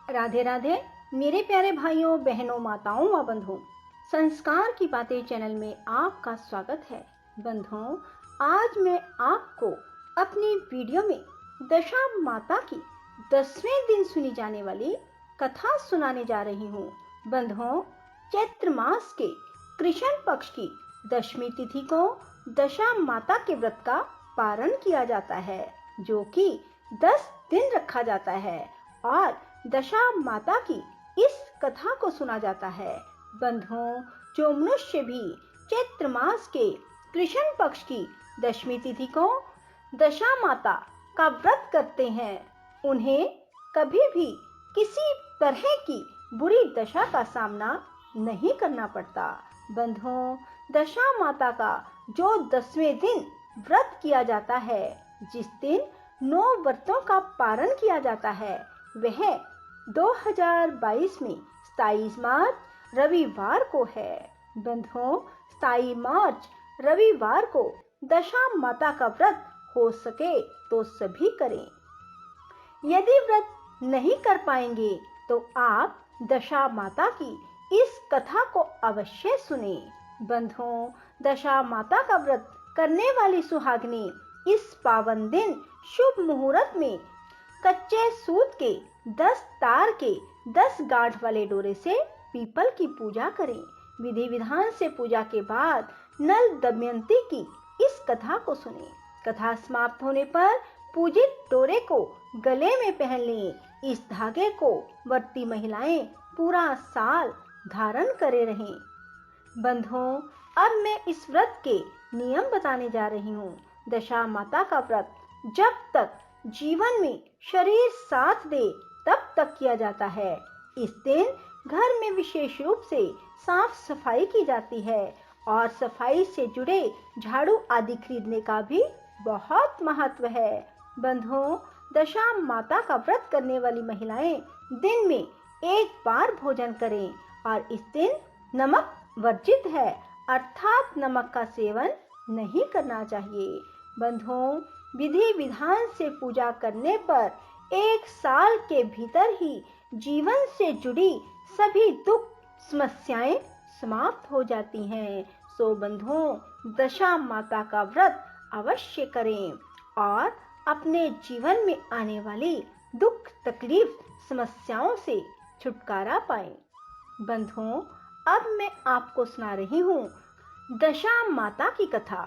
राधे राधे मेरे प्यारे भाइयों बहनों माताओं व बंधुओं, संस्कार की बातें चैनल में आपका स्वागत है। बंधुओं, आज मैं आपको अपनी वीडियो में दशा माता की 10वें दिन सुनी जाने वाली कथा सुनाने जा रही हूँ। बंधुओं, चैत्र मास के कृष्ण पक्ष की 10वीं तिथि को दशा माता के व्रत का पारण किया जाता है, जो कि 10 दिन रखा जाता है और दशा माता की इस कथा को सुना जाता है। बंधुओं, जो मनुष्य भी चैत्र मास के कृष्ण पक्ष की 10वीं तिथि को दशा माता का व्रत करते हैं, उन्हें कभी भी किसी तरह की बुरी दशा का सामना नहीं करना पड़ता। बंधुओं, दशा माता का जो 10वें दिन व्रत किया जाता है, जिस दिन 9 व्रतों का पारण किया जाता है, वह 2022 में 27 मार्च रविवार को है। बंधुओं, 27 मार्च रविवार को दशा माता का व्रत हो सके तो सभी करें। यदि व्रत नहीं कर पाएंगे तो आप दशा माता की इस कथा को अवश्य सुने। बंधुओं, दशा माता का व्रत करने वाली सुहागिनी इस पावन दिन शुभ मुहूर्त में कच्चे सूत के 10 तार के 10 गांठ वाले डोरे से पीपल की पूजा करें। विधि विधान से पूजा के बाद नल दमयंती की इस कथा को सुने। कथा समाप्त होने पर पूजित डोरे को गले में पहन लें। इस धागे को व्रती महिलाएं पूरा साल धारण करे रहें। बंधुओं, अब मैं इस व्रत के नियम बताने जा रही हूँ। दशा माता का व्रत जब तक जीवन में शरीर साथ दे तब तक किया जाता है। इस दिन घर में विशेष रूप से साफ सफाई की जाती है और सफाई से जुड़े झाड़ू आदि खरीदने का भी बहुत महत्व है। बंधुओं, दशा माता का व्रत करने वाली महिलाएं दिन में एक बार भोजन करें और इस दिन नमक वर्जित है, अर्थात नमक का सेवन नहीं करना चाहिए। बंधुओं, विधि विधान से पूजा करने पर 1 साल के भीतर ही जीवन से जुड़ी सभी दुख समस्याएं समाप्त हो जाती हैं। सो बंधुओं, दशा माता का व्रत अवश्य करें और अपने जीवन में आने वाली दुख तकलीफ समस्याओं से छुटकारा पाएं। बंधुओं, अब मैं आपको सुना रही हूँ दशा माता की कथा।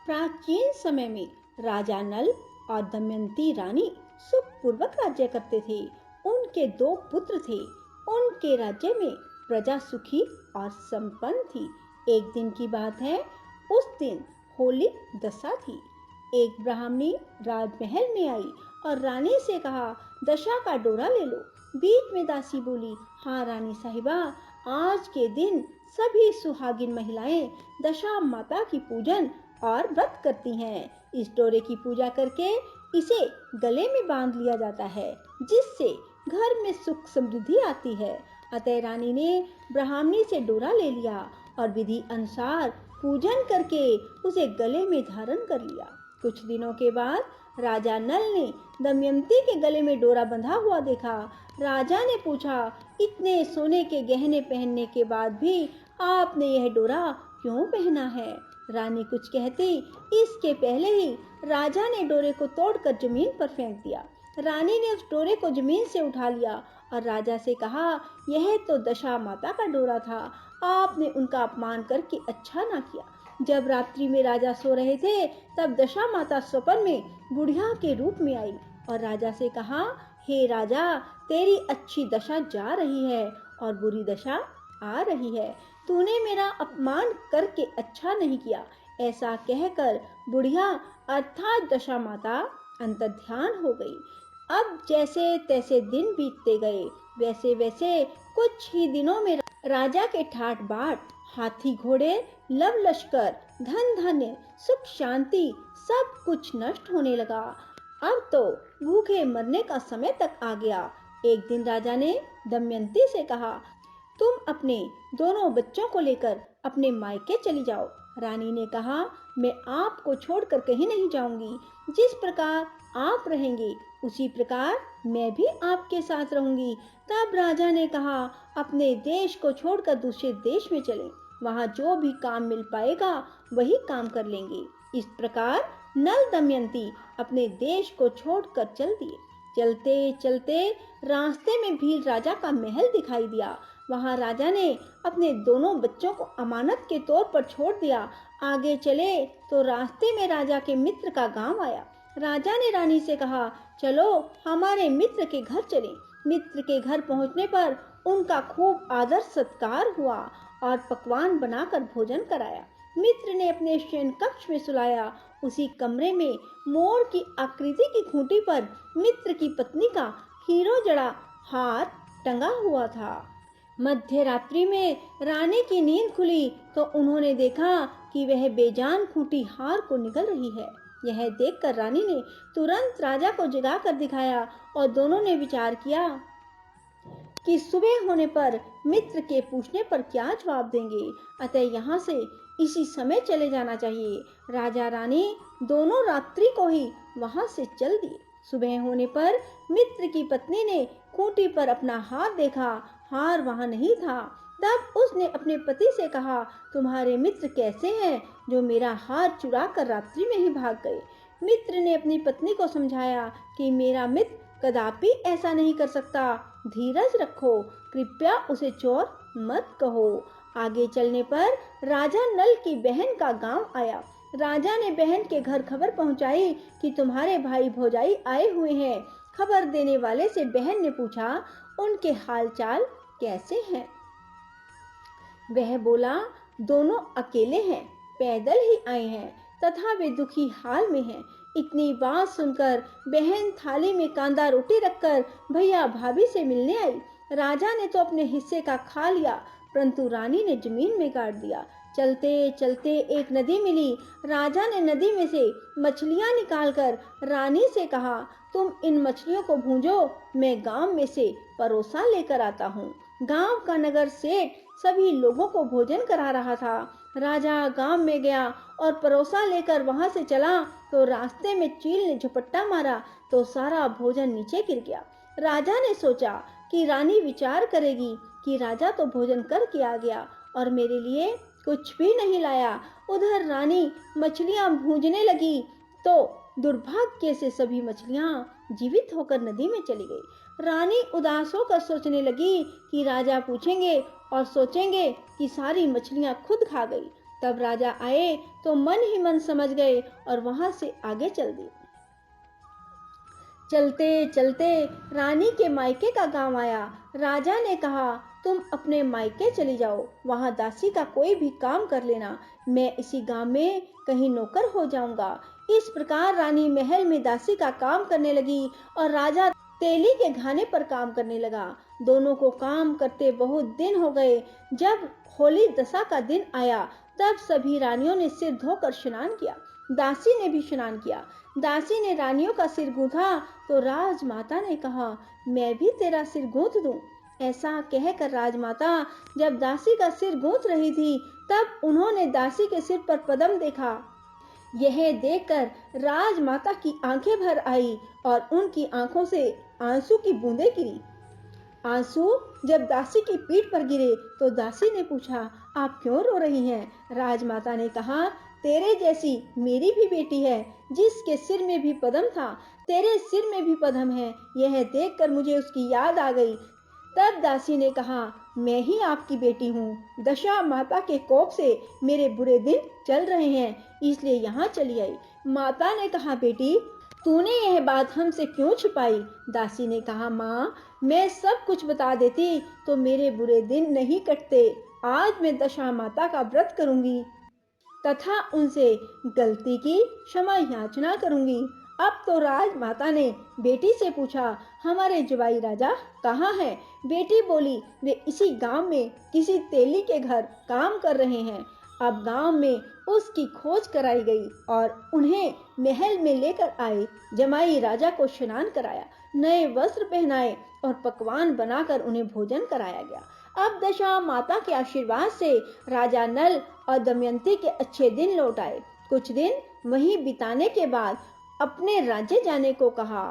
प्राचीन समय में राजा नल और दमयंती रानी सुखपूर्वक राज्य करते थे। उनके 2 पुत्र थे। उनके राज्य में प्रजा सुखी और संपन्न थी। एक दिन की बात है, उस दिन होली दशा थी। एक ब्राह्मणी राजमहल में आई और रानी से कहा, दशा का डोरा ले लो। बीच में दासी बोली, हाँ रानी साहिबा, आज के दिन सभी सुहागिन महिलाएं दशा माता की पूजन और व्रत करती हैं। इस डोरे की पूजा करके इसे गले में बांध लिया जाता है, जिससे घर में सुख समृद्धि आती है। अतः रानी ने ब्राह्मणी से डोरा ले लिया और विधि अनुसार पूजन करके उसे गले में धारण कर लिया। कुछ दिनों के बाद राजा नल ने दमयंती के गले में डोरा बंधा हुआ देखा। राजा ने पूछा, इतने सोने के गहने पहनने के बाद भी आपने यह डोरा क्यों पहना है? रानी कुछ कहती, इसके पहले ही राजा ने डोरे को तोड़कर जमीन पर फेंक दिया। रानी ने उस डोरे को जमीन से उठा लिया और राजा से कहा, यह तो दशा माता का डोरा था, आपने उनका अपमान करके अच्छा ना किया। जब रात्रि में राजा सो रहे थे, तब दशा माता स्वप्न में बुढ़िया के रूप में आई और राजा से कहा, हे राजा, तेरी अच्छी दशा जा रही है और बुरी दशा आ रही है। तूने मेरा अपमान करके अच्छा नहीं किया। ऐसा कहकर बुढ़िया अर्थात दशा माता अंतर्ध्यान हो गई। अब जैसे तैसे दिन बीतते गए, वैसे वैसे कुछ ही दिनों में राजा के ठाट बाट, हाथी घोड़े, लव लश्कर, धन धान्य, सुख शांति सब कुछ नष्ट होने लगा। अब तो भूखे मरने का समय तक आ गया। एक दिन राजा ने दमयंती से कहा, तुम अपने दोनों बच्चों को लेकर अपने मायके चली जाओ। रानी ने कहा, मैं आपको छोड़कर कहीं नहीं जाऊंगी। जिस प्रकार आप रहेंगे उसी प्रकार मैं भी आपके साथ रहूंगी। तब राजा ने कहा, अपने देश को छोड़कर दूसरे देश में चलें, वहां जो भी काम मिल पाएगा वही काम कर लेंगे। इस प्रकार नल दमयंती अपने देश को छोड़कर चल दिए। चलते चलते रास्ते में भील राजा का महल दिखाई दिया। वहां राजा ने अपने दोनों बच्चों को अमानत के तौर पर छोड़ दिया। आगे चले तो रास्ते में राजा के मित्र का गांव आया। राजा ने रानी से कहा, चलो हमारे मित्र के घर चलें। मित्र के घर पहुंचने पर उनका खूब आदर सत्कार हुआ और पकवान बनाकर भोजन कराया। मित्र ने अपने शयन कक्ष में सुलाया। उसी कमरे में मोर की आकृति की खूंटी पर मित्र की पत्नी का हीरो जड़ा हार टंगा हुआ था। मध्य रात्रि में रानी की नींद खुली तो उन्होंने देखा कि वह बेजान खूंटी हार को निगल रही है। यह देखकर रानी ने तुरंत राजा को जगाकर दिखाया और दोनों ने विचार किया कि सुबह होने पर मित्र के पूछने पर क्या जवाब देंगे, अतः यहाँ से इसी समय चले जाना चाहिए। राजा रानी दोनों रात्रि को ही वहां से चल दिए। सुबह होने पर मित्र की पत्नी ने खूंटी पर अपना हार देखा, हार वहां नहीं था। तब उसने अपने पति से कहा, तुम्हारे मित्र कैसे हैं जो मेरा हार चुरा कर रात्रि में ही भाग गए। मित्र ने अपनी पत्नी को समझाया कि मेरा मित्र कदापि ऐसा नहीं कर सकता, धीरज रखो, कृपया उसे चोर मत कहो। आगे चलने पर राजा नल की बहन का गांव आया। राजा ने बहन के घर खबर पहुंचाई कि तुम्हारे भाई भौजाई आए हुए हैं। खबर देने वाले से बहन ने पूछा, उनके हालचाल कैसे हैं? वह बोला, दोनों अकेले हैं, पैदल ही आए हैं तथा वे दुखी हाल में हैं। इतनी बात सुनकर बहन थाली में कांदा रोटी रखकर भैया भाभी से मिलने आई। राजा ने तो अपने हिस्से का खा लिया, परंतु रानी ने जमीन में गाड़ दिया। चलते चलते एक नदी मिली। राजा ने नदी में से मछलियां निकालकर रानी से कहा, तुम इन मछलियों को भूंजो, मैं गांव में से परोसा लेकर आता हूँ। गांव का नगर सेठ सभी लोगों को भोजन करा रहा था। राजा गांव में गया और परोसा लेकर वहां से चला तो रास्ते में चील ने झपट्टा मारा तो सारा भोजन नीचे गिर गया। राजा ने सोचा कि रानी विचार करेगी कि राजा तो भोजन करके आ गया और मेरे लिए कुछ भी नहीं लाया। उधर रानी मछलियां भूंजने लगी तो दुर्भाग्य से सभी मछलियां जीवित होकर नदी में चली गई। रानी उदास होकर सोचने लगी कि राजा पूछेंगे और सोचेंगे कि सारी मछलियां खुद खा गई। तब राजा आए तो मन ही मन समझ गए और वहां से आगे चल दिए। चलते चलते रानी के मायके का गांव आया। राजा ने कहा, तुम अपने मायके चली जाओ, वहां दासी का कोई भी काम कर लेना, मैं इसी गांव में कहीं नौकर हो जाऊंगा। इस प्रकार रानी महल में दासी का काम करने लगी और राजा तेली के घाने पर काम करने लगा। दोनों को काम करते बहुत दिन हो गए। जब होली दशा का दिन आया तब सभी रानियों ने सिर धोकर स्नान किया। दासी ने भी स्नान किया। दासी ने रानियों का सिर गूंथा तो राजमाता ने कहा, मैं भी तेरा सिर गूंथ दूं। ऐसा कहकर राजमाता जब दासी का सिर गूंथ रही थी तब उन्होंने दासी के सिर पर पद्म देखा। यह देखकर राजमाता की आंखें भर आई और उनकी आंखों से आंसू की बूंदें गिरी। आंसू जब दासी की पीठ पर गिरे तो दासी ने पूछा, आप क्यों रो रही हैं? राजमाता ने कहा, तेरे जैसी मेरी भी बेटी है जिसके सिर में भी पद्म था, तेरे सिर में भी पद्म है। यह देखकर मुझे उसकी याद आ गई। तब दासी ने कहा, मैं ही आपकी बेटी हूँ। दशा माता के कोप से मेरे बुरे दिन चल रहे हैं, इसलिए यहाँ चली आई। माता ने कहा, बेटी तूने यह बात हमसे क्यों छुपाई? दासी ने कहा, माँ मैं सब कुछ बता देती तो मेरे बुरे दिन नहीं कटते। आज मैं दशा माता का व्रत करूंगी तथा उनसे गलती की क्षमा याचना करूंगी। अब तो राजमाता ने बेटी से पूछा, हमारे जवाई राजा कहाँ हैं? बेटी बोली, वे इसी गांव में किसी तेली के घर काम कर रहे हैं। अब गांव में उसकी खोज कराई गई और उन्हें महल में लेकर आए। जमाई राजा को स्नान कराया, नए वस्त्र पहनाए और पकवान बनाकर उन्हें भोजन कराया गया। अब दशा माता के आशीर्वाद से राजा नल और दमयंती के अच्छे दिन लौट आए। कुछ दिन वहीं बिताने के बाद अपने राज्य जाने को कहा।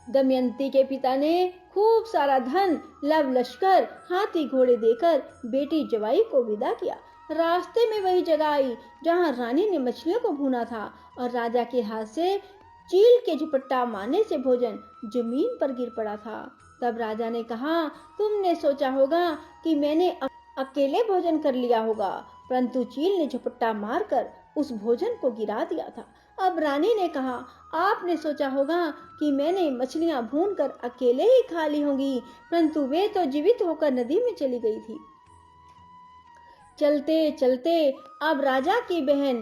दमयंती के पिता ने खूब सारा धन, लव लश्कर, हाथी घोड़े देकर बेटी जवाई को विदा किया। रास्ते में वही जगह आई जहां रानी ने मछलियों को भूना था और राजा के हाथ से चील के झपट्टा मारने से भोजन जमीन पर गिर पड़ा था। तब राजा ने कहा, तुमने सोचा होगा कि मैंने अकेले भोजन कर लिया होगा, परंतु चील ने झपट्टा मारकर उस भोजन को गिरा दिया था। अब रानी ने कहा, आपने सोचा होगा कि मैंने मछलियां भूनकर अकेले ही खा ली होंगी, परंतु वे तो जीवित होकर नदी में चली गई थी। चलते चलते अब राजा की बहन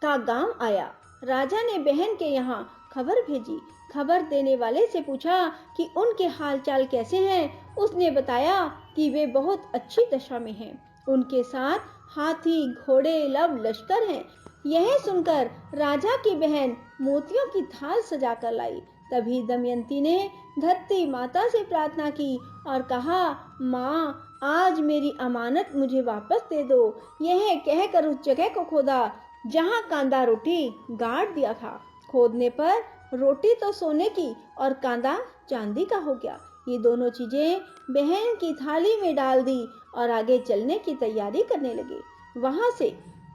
का गांव आया। राजा ने बहन के यहाँ खबर भेजी। खबर देने वाले से पूछा कि उनके हालचाल कैसे हैं। उसने बताया कि वे बहुत अच्छी दशा में हैं। उनके साथ हाथी, घोड़े, लव लश्कर हैं। यह सुनकर राजा की बहन मोतियों की थाल सजाकर लाई। तभी दमयंती ने धरती माता से प्रार्थना की और कहा, माँ, आज मेरी अमानत मुझे वापस दे दो। यह कहकर उस जगह को खोदा जहाँ कांदा रोटी गाड़ दिया था। खोदने पर रोटी तो सोने की और कांदा चांदी का हो गया। ये दोनों चीजें बहन की थाली में डाल दी और आगे चलने की तैयारी करने लगे। वहां से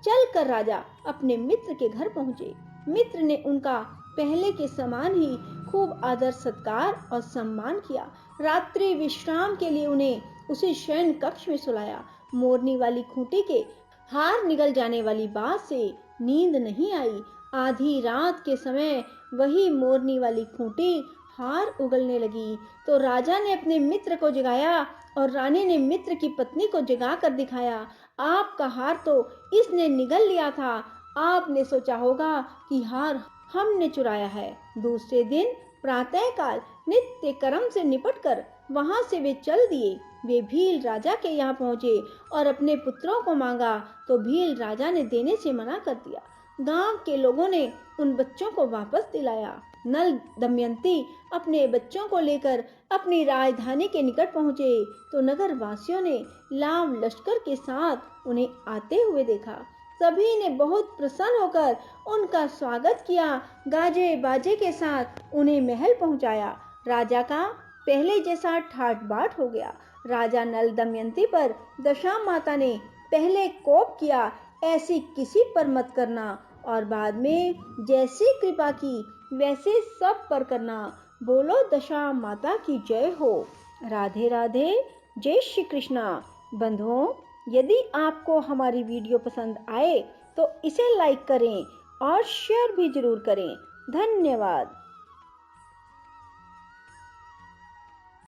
चलकर राजा अपने मित्र के घर पहुंचे। मित्र ने उनका पहले के समान ही खूब आदर सत्कार और सम्मान किया। रात्रि विश्राम के लिए उन्हें उसी शयन कक्ष में सुलाया। मोरनी वाली खूंटी के हार निगल जाने वाली बात से नींद नहीं आई। आधी रात के समय वही मोरनी वाली खूंटी हार उगलने लगी तो राजा ने अपने मित्र को जगाया और रानी ने मित्र की पत्नी को जगा कर दिखाया। आपका हार तो इसने निगल लिया था। आपने सोचा होगा कि हार हमने चुराया है। दूसरे दिन प्रातःकाल नित्य कर्म से निपटकर वहां से वे चल दिए। वे भील राजा के यहाँ पहुंचे और अपने पुत्रों को मांगा तो भील राजा ने देने से मना कर दिया। गांव के लोगों ने उन बच्चों को वापस दिलाया। नल दमयंती अपने बच्चों को लेकर अपनी राजधानी के निकट पहुंचे तो नगर वासियों ने लाम लश्कर के साथ उन्हें आते हुए देखा। सभी ने बहुत प्रसन्न होकर उनका स्वागत किया। गाजे बाजे के साथ उन्हें महल पहुंचाया। राजा का पहले जैसा ठाट बाट हो गया। राजा नल दमयंती पर दशा माता ने पहले कोप किया, ऐसी किसी पर मत करना, और बाद में जैसी कृपा की वैसे सब पर करना। बोलो दशा माता की जय हो। राधे राधे, जय श्री कृष्णा। बंधुओं, यदि आपको हमारी वीडियो पसंद आए तो इसे लाइक करें और शेयर भी जरूर करें। धन्यवाद।